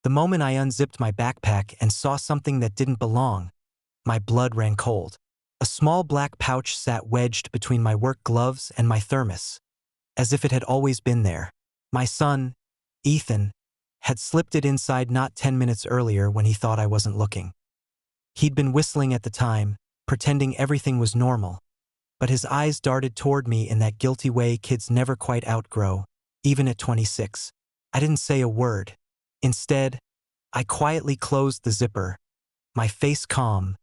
The moment I unzipped my backpack and saw something that didn't belong, my blood ran cold. A small black pouch sat wedged between my work gloves and my thermos, as if it had always been there. My son, Ethan, had slipped it inside not 10 minutes earlier when he thought I wasn't looking. He'd been whistling at the time, pretending everything was normal, but his eyes darted toward me in that guilty way kids never quite outgrow, even at 26. I didn't say a word. Instead, I quietly closed the zipper, my face calm,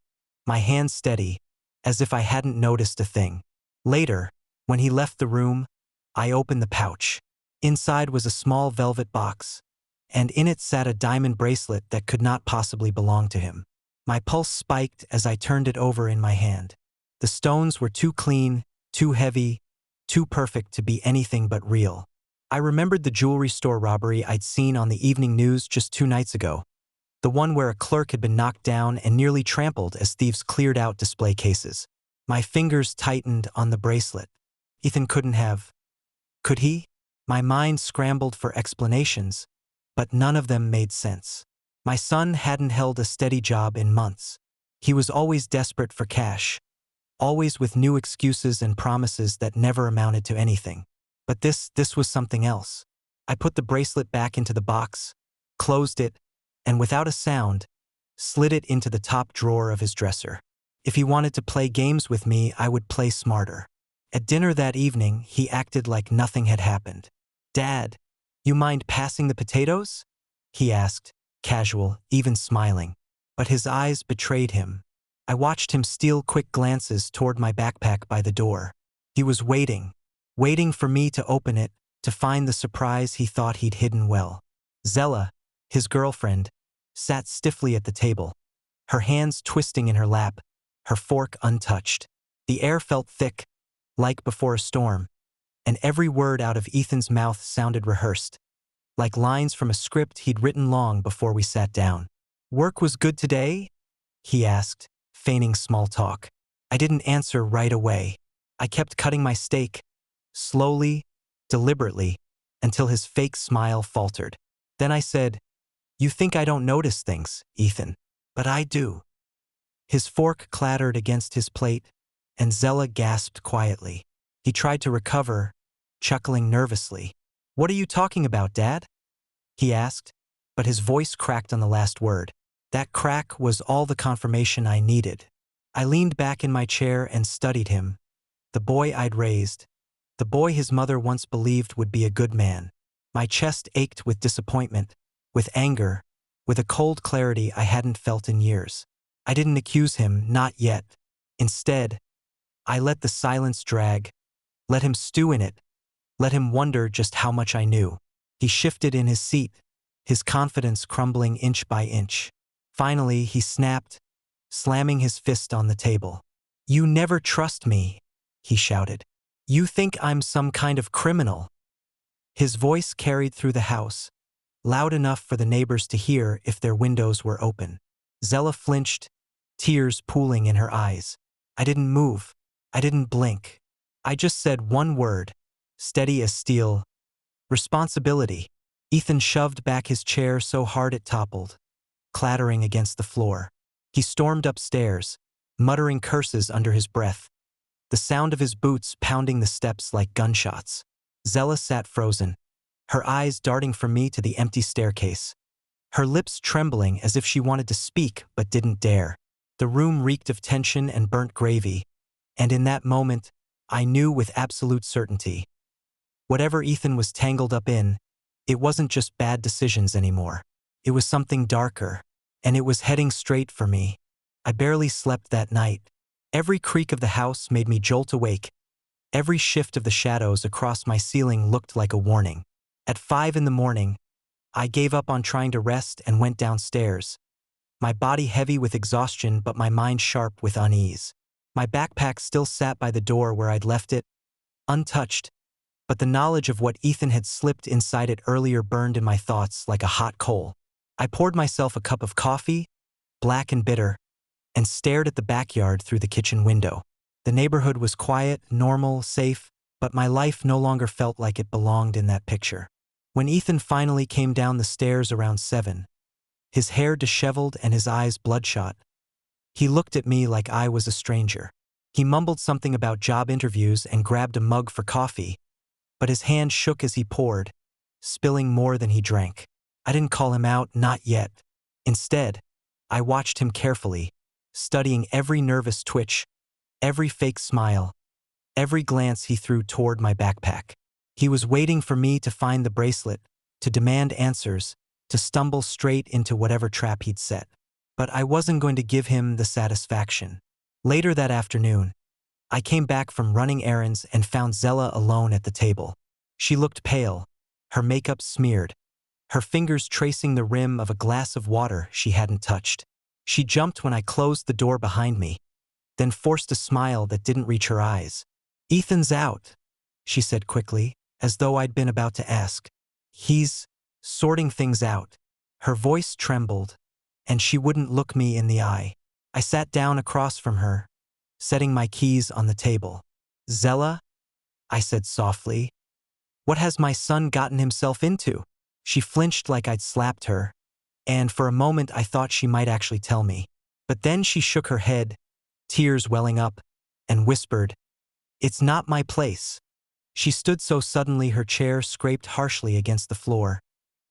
my hands steady, as if I hadn't noticed a thing. Later, when he left the room, I opened the pouch. Inside was a small velvet box, and in it sat a diamond bracelet that could not possibly belong to him. My pulse spiked as I turned it over in my hand. The stones were too clean, too heavy, too perfect to be anything but real. I remembered the jewelry store robbery I'd seen on the evening news just 2 nights ago, the one where a clerk had been knocked down and nearly trampled as thieves cleared out display cases. My fingers tightened on the bracelet. Ethan couldn't have. Could he? My mind scrambled for explanations, but none of them made sense. My son hadn't held a steady job in months. He was always desperate for cash, always with new excuses and promises that never amounted to anything. But this was something else. I put the bracelet back into the box, closed it, and without a sound, slid it into the top drawer of his dresser. If he wanted to play games with me, I would play smarter. At dinner that evening, he acted like nothing had happened. "Dad, you mind passing the potatoes?" he asked, casual, even smiling. But his eyes betrayed him. I watched him steal quick glances toward my backpack by the door. He was waiting for me to open it, to find the surprise he thought he'd hidden well. Zella, his girlfriend, sat stiffly at the table, her hands twisting in her lap, her fork untouched. The air felt thick, like before a storm, and every word out of Ethan's mouth sounded rehearsed, like lines from a script he'd written long before we sat down. "Work was good today?" he asked, feigning small talk. I didn't answer right away. I kept cutting my steak, slowly, deliberately, until his fake smile faltered. Then I said, "You think I don't notice things, Ethan, but I do." His fork clattered against his plate, and Zella gasped quietly. He tried to recover, chuckling nervously. "What are you talking about, Dad?" he asked, but his voice cracked on the last word. That crack was all the confirmation I needed. I leaned back in my chair and studied him, the boy I'd raised, the boy his mother once believed would be a good man. My chest ached with disappointment, with anger, with a cold clarity I hadn't felt in years. I didn't accuse him, not yet. Instead, I let the silence drag, let him stew in it, let him wonder just how much I knew. He shifted in his seat, his confidence crumbling inch by inch. Finally, he snapped, slamming his fist on the table. "You never trust me," he shouted. "You think I'm some kind of criminal." His voice carried through the house, loud enough for the neighbors to hear if their windows were open. Zella flinched, tears pooling in her eyes. I didn't move. I didn't blink. I just said one word, steady as steel: responsibility. Ethan shoved back his chair so hard it toppled, clattering against the floor. He stormed upstairs, muttering curses under his breath, the sound of his boots pounding the steps like gunshots. Zella sat frozen, her eyes darting from me to the empty staircase, her lips trembling as if she wanted to speak but didn't dare. The room reeked of tension and burnt gravy, and in that moment, I knew with absolute certainty. Whatever Ethan was tangled up in, it wasn't just bad decisions anymore. It was something darker, and it was heading straight for me. I barely slept that night. Every creak of the house made me jolt awake. Every shift of the shadows across my ceiling looked like a warning. At 5 in the morning, I gave up on trying to rest and went downstairs, my body heavy with exhaustion but my mind sharp with unease. My backpack still sat by the door where I'd left it, untouched, but the knowledge of what Ethan had slipped inside it earlier burned in my thoughts like a hot coal. I poured myself a cup of coffee, black and bitter, and stared at the backyard through the kitchen window. The neighborhood was quiet, normal, safe, but my life no longer felt like it belonged in that picture. When Ethan finally came down the stairs around 7, his hair disheveled and his eyes bloodshot. He looked at me like I was a stranger. He mumbled something about job interviews and grabbed a mug for coffee, but his hand shook as he poured, spilling more than he drank. I didn't call him out, not yet. Instead, I watched him carefully, studying every nervous twitch, every fake smile, every glance he threw toward my backpack. He was waiting for me to find the bracelet, to demand answers, to stumble straight into whatever trap he'd set. But I wasn't going to give him the satisfaction. Later that afternoon, I came back from running errands and found Zella alone at the table. She looked pale, her makeup smeared, her fingers tracing the rim of a glass of water she hadn't touched. She jumped when I closed the door behind me, then forced a smile that didn't reach her eyes. "Ethan's out," she said quickly, as though I'd been about to ask. "He's sorting things out." Her voice trembled, and she wouldn't look me in the eye. I sat down across from her, setting my keys on the table. "Zella," I said softly, "what has my son gotten himself into?" She flinched like I'd slapped her, and for a moment I thought she might actually tell me. But then she shook her head, tears welling up, and whispered, "It's not my place." She stood so suddenly her chair scraped harshly against the floor,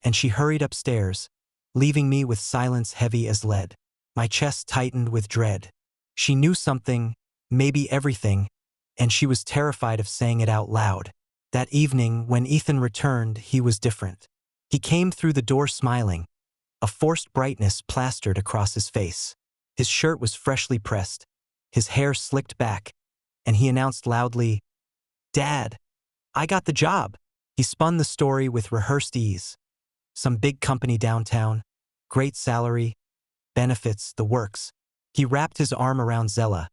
and she hurried upstairs, leaving me with silence heavy as lead. My chest tightened with dread. She knew something, maybe everything, and she was terrified of saying it out loud. That evening, when Ethan returned, he was different. He came through the door smiling, a forced brightness plastered across his face. His shirt was freshly pressed, his hair slicked back, and he announced loudly, "Dad, I got the job." He spun the story with rehearsed ease. Some big company downtown, great salary, benefits, the works. He wrapped his arm around Zella,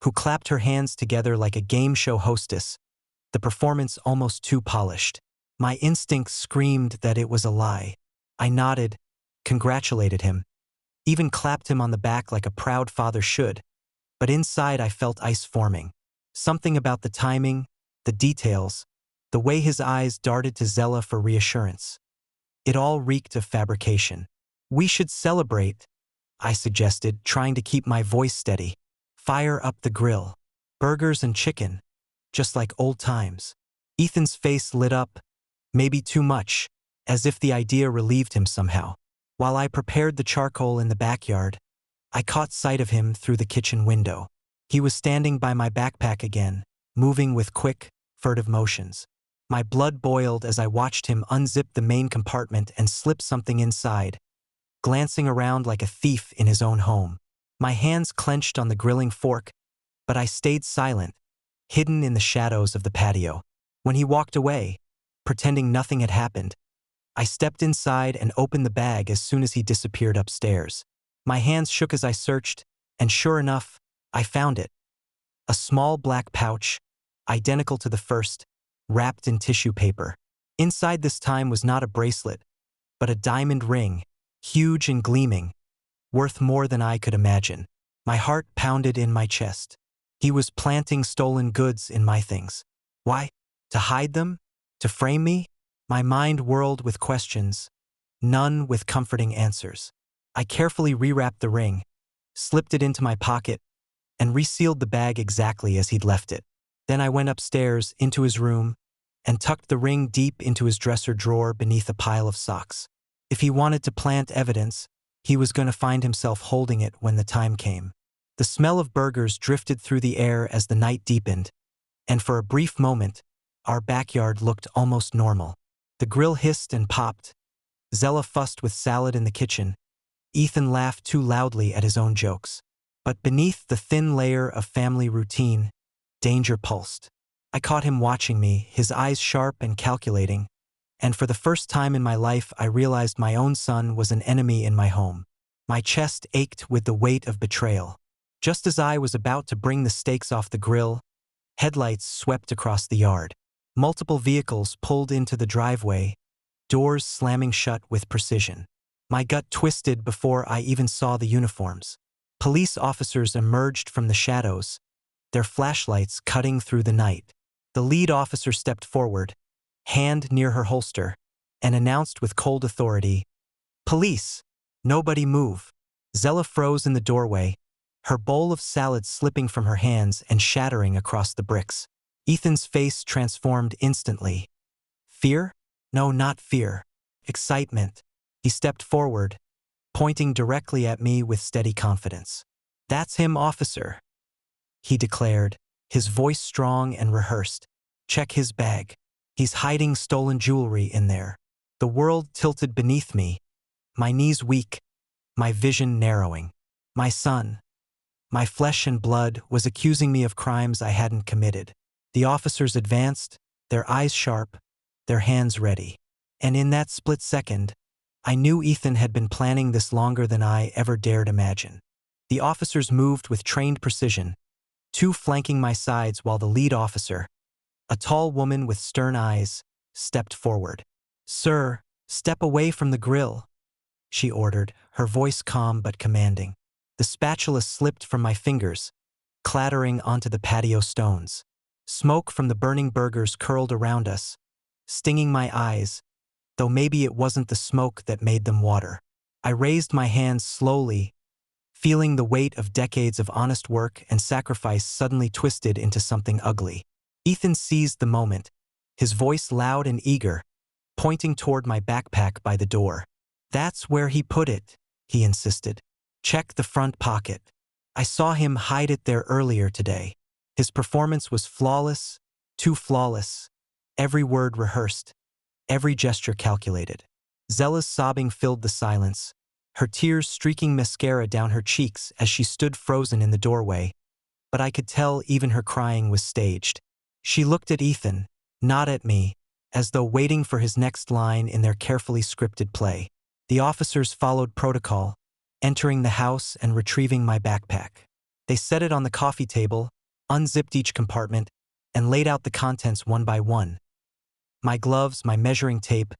who clapped her hands together like a game show hostess, the performance almost too polished. My instincts screamed that it was a lie. I nodded, congratulated him, even clapped him on the back like a proud father should, but inside I felt ice forming. Something about the timing, the details, the way his eyes darted to Zella for reassurance. It all reeked of fabrication. "We should celebrate," I suggested, trying to keep my voice steady. "Fire up the grill. Burgers and chicken, just like old times." Ethan's face lit up, maybe too much, as if the idea relieved him somehow. While I prepared the charcoal in the backyard, I caught sight of him through the kitchen window. He was standing by my backpack again, moving with quick, furtive motions. My blood boiled as I watched him unzip the main compartment and slip something inside, glancing around like a thief in his own home. My hands clenched on the grilling fork, but I stayed silent, hidden in the shadows of the patio. When he walked away, pretending nothing had happened, I stepped inside and opened the bag as soon as he disappeared upstairs. My hands shook as I searched, and sure enough, I found it. A small black pouch, identical to the first, wrapped in tissue paper. Inside this time was not a bracelet, but a diamond ring, huge and gleaming, worth more than I could imagine. My heart pounded in my chest. He was planting stolen goods in my things. Why? To hide them? To frame me? My mind whirled with questions, none with comforting answers. I carefully rewrapped the ring, slipped it into my pocket, and resealed the bag exactly as he'd left it. Then I went upstairs into his room and tucked the ring deep into his dresser drawer beneath a pile of socks. If he wanted to plant evidence, he was going to find himself holding it when the time came. The smell of burgers drifted through the air as the night deepened, and for a brief moment, our backyard looked almost normal. The grill hissed and popped. Zella fussed with salad in the kitchen. Ethan laughed too loudly at his own jokes. But beneath the thin layer of family routine, danger pulsed. I caught him watching me, his eyes sharp and calculating, and for the first time in my life I realized my own son was an enemy in my home. My chest ached with the weight of betrayal. Just as I was about to bring the steaks off the grill, headlights swept across the yard. Multiple vehicles pulled into the driveway, doors slamming shut with precision. My gut twisted before I even saw the uniforms. Police officers emerged from the shadows, their flashlights cutting through the night. The lead officer stepped forward, hand near her holster, and announced with cold authority, "Police, Nobody move. Zella froze in the doorway, her bowl of salad slipping from her hands and shattering across the bricks. Ethan's face transformed instantly. Fear? No, not fear. Excitement. He stepped forward, pointing directly at me with steady confidence. "That's him, officer," he declared, his voice strong and rehearsed. "Check his bag. He's hiding stolen jewelry in there." The world tilted beneath me, my knees weak, my vision narrowing. My son, my flesh and blood, was accusing me of crimes I hadn't committed. The officers advanced, their eyes sharp, their hands ready. And in that split second, I knew Ethan had been planning this longer than I ever dared imagine. The officers moved with trained precision, two flanking my sides while the lead officer, a tall woman with stern eyes, stepped forward. "Sir, step away from the grill," she ordered, her voice calm but commanding. The spatula slipped from my fingers, clattering onto the patio stones. Smoke from the burning burgers curled around us, stinging my eyes, though maybe it wasn't the smoke that made them water. I raised my hands slowly, feeling the weight of decades of honest work and sacrifice suddenly twisted into something ugly. Ethan seized the moment, his voice loud and eager, pointing toward my backpack by the door. "That's where he put it," he insisted. "Check the front pocket. I saw him hide it there earlier today." His performance was flawless, too flawless, every word rehearsed, every gesture calculated. Zella's sobbing filled the silence, her tears streaking mascara down her cheeks as she stood frozen in the doorway, but I could tell even her crying was staged. She looked at Ethan, not at me, as though waiting for his next line in their carefully scripted play. The officers followed protocol, entering the house and retrieving my backpack. They set it on the coffee table, unzipped each compartment, and laid out the contents one by one. My gloves, my measuring tape,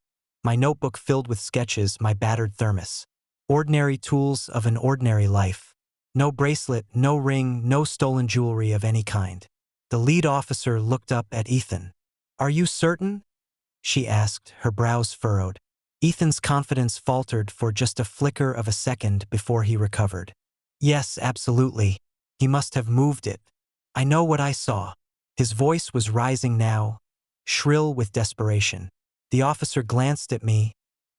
my notebook filled with sketches, my battered thermos. Ordinary tools of an ordinary life. No bracelet, no ring, no stolen jewelry of any kind. The lead officer looked up at Ethan. "Are you certain?" she asked, her brows furrowed. Ethan's confidence faltered for just a flicker of a second before he recovered. "Yes, absolutely. He must have moved it. I know what I saw." His voice was rising now, shrill with desperation. The officer glanced at me,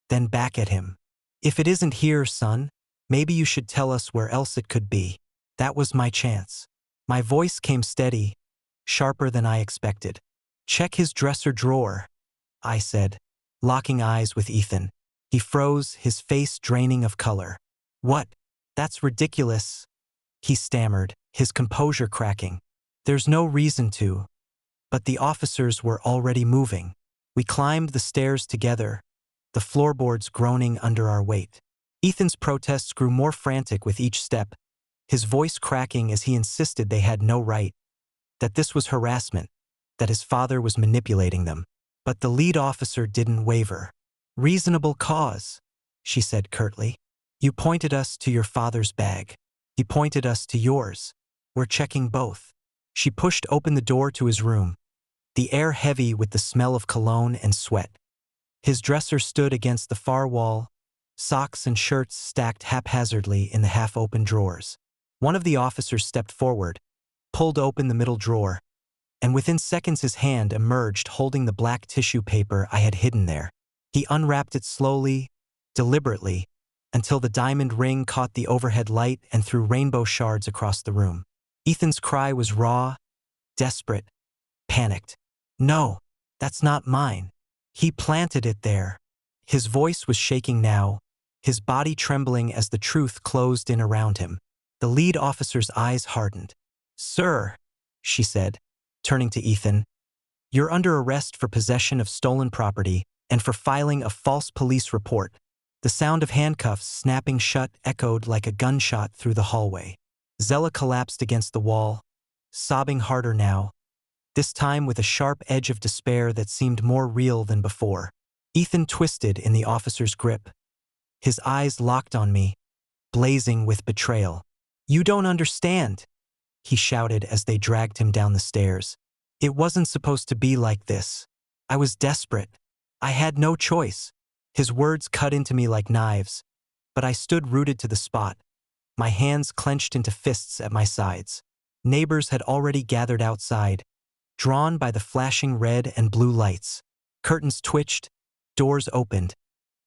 then back at him. "If it isn't here, son, maybe you should tell us where else it could be." That was my chance. My voice came steady, sharper than I expected. "Check his dresser drawer," I said, locking eyes with Ethan. He froze, his face draining of color. "What? That's ridiculous," he stammered, his composure cracking. "There's no reason to." But the officers were already moving. We climbed the stairs together, the floorboards groaning under our weight. Ethan's protests grew more frantic with each step, his voice cracking as he insisted they had no right, that this was harassment, that his father was manipulating them. But the lead officer didn't waver. "Reasonable cause," she said curtly. "You pointed us to your father's bag. He pointed us to yours. We're checking both." She pushed open the door to his room, the air heavy with the smell of cologne and sweat. His dresser stood against the far wall, socks and shirts stacked haphazardly in the half-open drawers. One of the officers stepped forward, pulled open the middle drawer, and within seconds his hand emerged holding the black tissue paper I had hidden there. He unwrapped it slowly, deliberately, until the diamond ring caught the overhead light and threw rainbow shards across the room. Ethan's cry was raw, desperate, panicked. "No, that's not mine. He planted it there." His voice was shaking now, his body trembling as the truth closed in around him. The lead officer's eyes hardened. "Sir," she said, turning to Ethan, "you're under arrest for possession of stolen property and for filing a false police report." The sound of handcuffs snapping shut echoed like a gunshot through the hallway. Zella collapsed against the wall, sobbing harder now, this time with a sharp edge of despair that seemed more real than before. Ethan twisted in the officer's grip, his eyes locked on me, blazing with betrayal. "You don't understand," he shouted as they dragged him down the stairs. "It wasn't supposed to be like this. I was desperate. I had no choice." His words cut into me like knives, but I stood rooted to the spot, my hands clenched into fists at my sides. Neighbors had already gathered outside, drawn by the flashing red and blue lights. Curtains twitched, doors opened,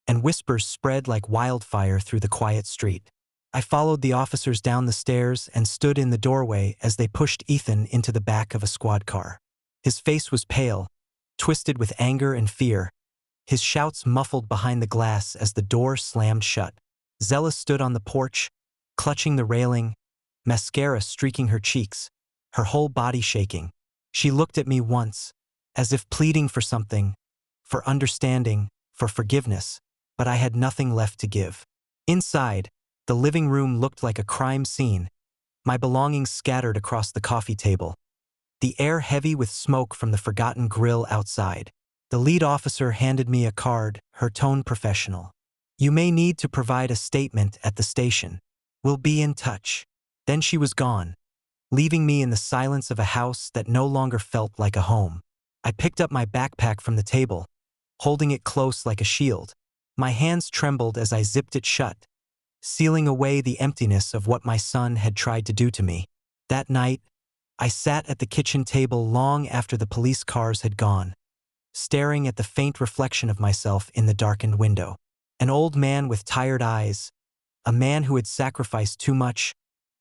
and whispers spread like wildfire through the quiet street. I followed the officers down the stairs and stood in the doorway as they pushed Ethan into the back of a squad car. His face was pale, twisted with anger and fear, his shouts muffled behind the glass as the door slammed shut. Zella stood on the porch, clutching the railing, mascara streaking her cheeks, her whole body shaking. She looked at me once, as if pleading for something, for understanding, for forgiveness, but I had nothing left to give. Inside, the living room looked like a crime scene, my belongings scattered across the coffee table, the air heavy with smoke from the forgotten grill outside. The lead officer handed me a card, her tone professional. "You may need to provide a statement at the station. We'll be in touch." Then she was gone, leaving me in the silence of a house that no longer felt like a home. I picked up my backpack from the table, holding it close like a shield. My hands trembled as I zipped it shut, sealing away the emptiness of what my son had tried to do to me. That night, I sat at the kitchen table long after the police cars had gone, staring at the faint reflection of myself in the darkened window. An old man with tired eyes, a man who had sacrificed too much,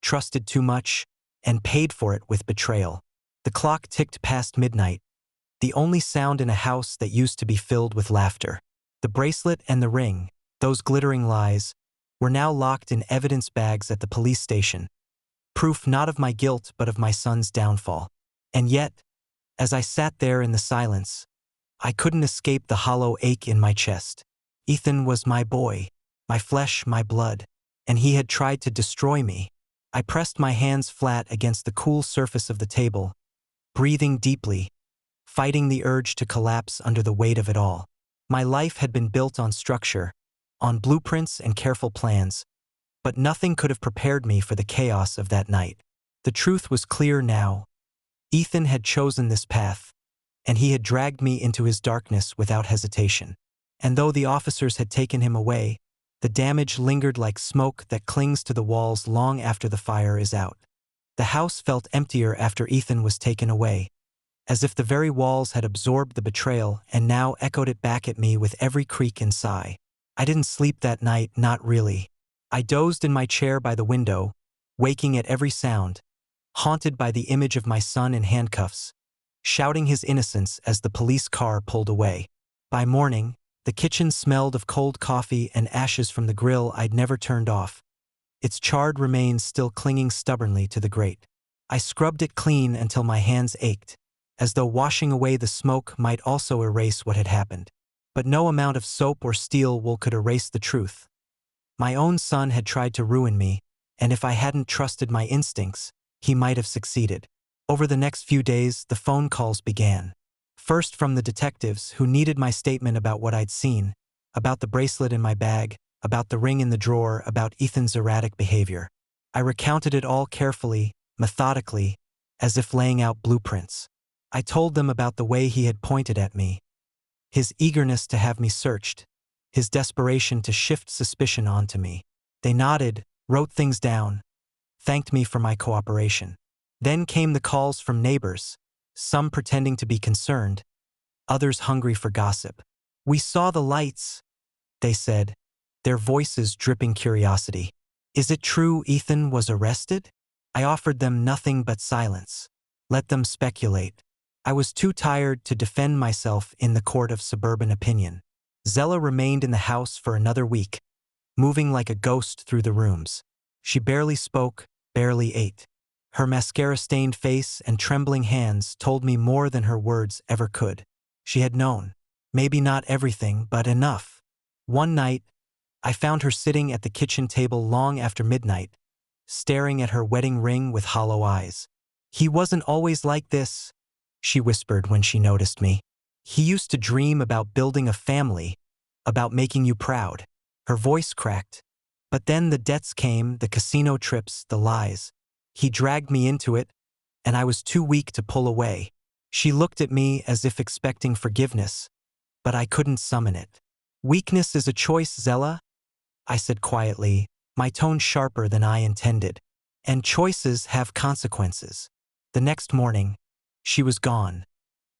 trusted too much, and paid for it with betrayal. The clock ticked past midnight, the only sound in a house that used to be filled with laughter. The bracelet and the ring, those glittering lies, were now locked in evidence bags at the police station, proof not of my guilt but of my son's downfall. And yet, as I sat there in the silence, I couldn't escape the hollow ache in my chest. Ethan was my boy, my flesh, my blood, and he had tried to destroy me. I pressed my hands flat against the cool surface of the table, breathing deeply, fighting the urge to collapse under the weight of it all. My life had been built on structure, on blueprints and careful plans, but nothing could have prepared me for the chaos of that night. The truth was clear now. Ethan had chosen this path, and he had dragged me into his darkness without hesitation. And though the officers had taken him away, the damage lingered like smoke that clings to the walls long after the fire is out. The house felt emptier after Ethan was taken away, as if the very walls had absorbed the betrayal and now echoed it back at me with every creak and sigh. I didn't sleep that night, not really. I dozed in my chair by the window, waking at every sound, haunted by the image of my son in handcuffs, shouting his innocence as the police car pulled away. By morning, the kitchen smelled of cold coffee and ashes from the grill I'd never turned off, its charred remains still clinging stubbornly to the grate. I scrubbed it clean until my hands ached, as though washing away the smoke might also erase what had happened. But no amount of soap or steel wool could erase the truth. My own son had tried to ruin me, and if I hadn't trusted my instincts, he might have succeeded. Over the next few days, the phone calls began. First from the detectives who needed my statement about what I'd seen, about the bracelet in my bag, about the ring in the drawer, about Ethan's erratic behavior. I recounted it all carefully, methodically, as if laying out blueprints. I told them about the way he had pointed at me, his eagerness to have me searched, his desperation to shift suspicion onto me. They nodded, wrote things down, thanked me for my cooperation. Then came the calls from neighbors, some pretending to be concerned, others hungry for gossip. "We saw the lights," they said, their voices dripping curiosity. "Is it true Ethan was arrested?" I offered them nothing but silence. Let them speculate. I was too tired to defend myself in the court of suburban opinion. Zella remained in the house for another week, moving like a ghost through the rooms. She barely spoke, barely ate. Her mascara-stained face and trembling hands told me more than her words ever could. She had known. Maybe not everything, but enough. One night, I found her sitting at the kitchen table long after midnight, staring at her wedding ring with hollow eyes. "He wasn't always like this," she whispered when she noticed me. "He used to dream about building a family, about making you proud." Her voice cracked. But then the debts came, the casino trips, the lies. He dragged me into it, and I was too weak to pull away. She looked at me as if expecting forgiveness, but I couldn't summon it. "Weakness is a choice, Zella," I said quietly, my tone sharper than I intended. And choices have consequences. The next morning, she was gone,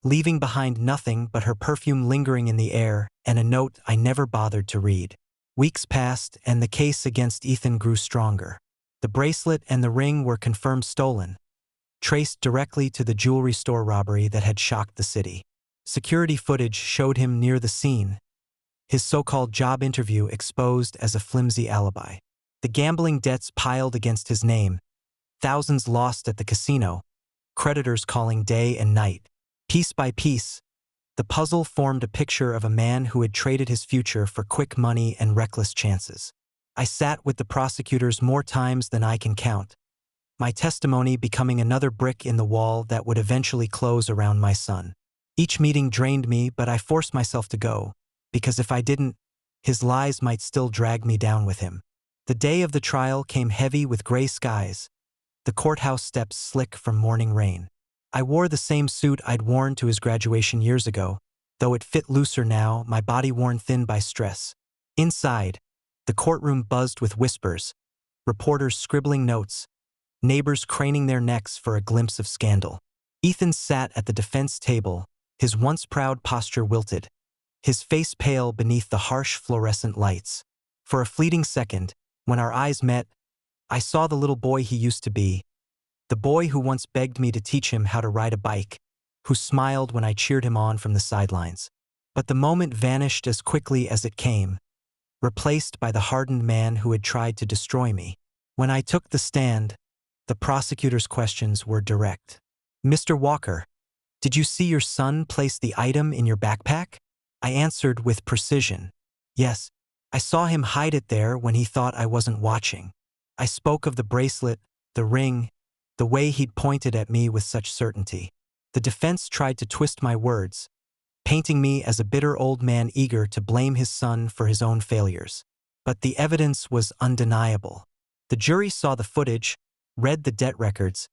leaving behind nothing but her perfume lingering in the air and a note I never bothered to read. Weeks passed and the case against Ethan grew stronger. The bracelet and the ring were confirmed stolen, traced directly to the jewelry store robbery that had shocked the city. Security footage showed him near the scene, his so-called job interview exposed as a flimsy alibi. The gambling debts piled against his name, thousands lost at the casino, creditors calling day and night. Piece by piece, the puzzle formed a picture of a man who had traded his future for quick money and reckless chances. I sat with the prosecutors more times than I can count, my testimony becoming another brick in the wall that would eventually close around my son. Each meeting drained me, but I forced myself to go, because if I didn't, his lies might still drag me down with him. The day of the trial came heavy with gray skies, the courthouse steps slick from morning rain. I wore the same suit I'd worn to his graduation years ago, though it fit looser now, my body worn thin by stress. Inside, the courtroom buzzed with whispers, reporters scribbling notes, neighbors craning their necks for a glimpse of scandal. Ethan sat at the defense table, his once proud posture wilted, his face pale beneath the harsh fluorescent lights. For a fleeting second, when our eyes met, I saw the little boy he used to be, the boy who once begged me to teach him how to ride a bike, who smiled when I cheered him on from the sidelines. But the moment vanished as quickly as it came, replaced by the hardened man who had tried to destroy me. When I took the stand, the prosecutor's questions were direct. Mr. Walker, did you see your son place the item in your backpack? I answered with precision. Yes, I saw him hide it there when he thought I wasn't watching. I spoke of the bracelet, the ring, the way he'd pointed at me with such certainty. The defense tried to twist my words, painting me as a bitter old man eager to blame his son for his own failures. But the evidence was undeniable. The jury saw the footage, read the debt records,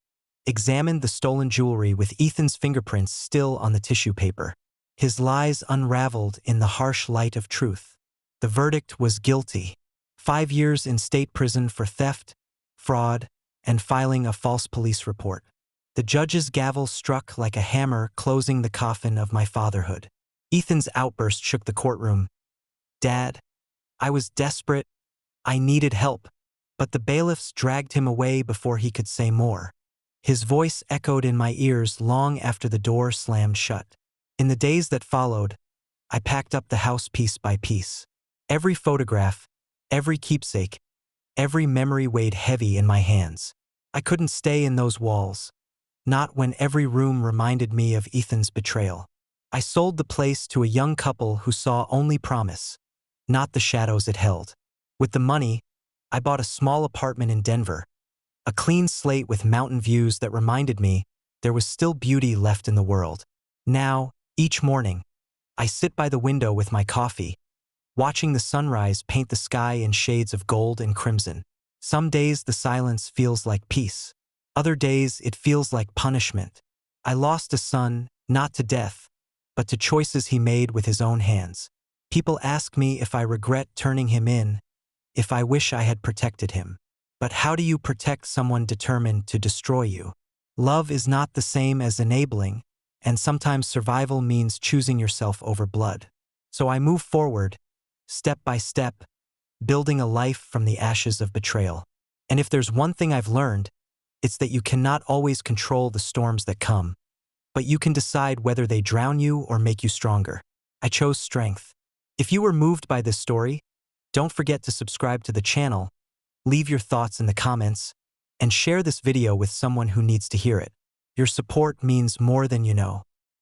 examined the stolen jewelry with Ethan's fingerprints still on the tissue paper. His lies unraveled in the harsh light of truth. The verdict was guilty. 5 years in state prison for theft, fraud, and filing a false police report. The judge's gavel struck like a hammer, closing the coffin of my fatherhood. Ethan's outburst shook the courtroom. Dad, I was desperate. I needed help. But the bailiffs dragged him away before he could say more. His voice echoed in my ears long after the door slammed shut. In the days that followed, I packed up the house piece by piece. Every photograph, every keepsake, every memory weighed heavy in my hands. I couldn't stay in those walls, not when every room reminded me of Ethan's betrayal. I sold the place to a young couple who saw only promise, not the shadows it held. With the money, I bought a small apartment in Denver, a clean slate with mountain views that reminded me there was still beauty left in the world. Now, each morning, I sit by the window with my coffee, watching the sunrise paint the sky in shades of gold and crimson. Some days the silence feels like peace. Other days it feels like punishment. I lost a son, not to death, but to choices he made with his own hands. People ask me if I regret turning him in, if I wish I had protected him. But how do you protect someone determined to destroy you? Love is not the same as enabling, and sometimes survival means choosing yourself over blood. So I move forward, step by step, building a life from the ashes of betrayal. And if there's one thing I've learned, it's that you cannot always control the storms that come, but you can decide whether they drown you or make you stronger. I chose strength. If you were moved by this story, don't forget to subscribe to the channel, leave your thoughts in the comments, and share this video with someone who needs to hear it. Your support means more than you know.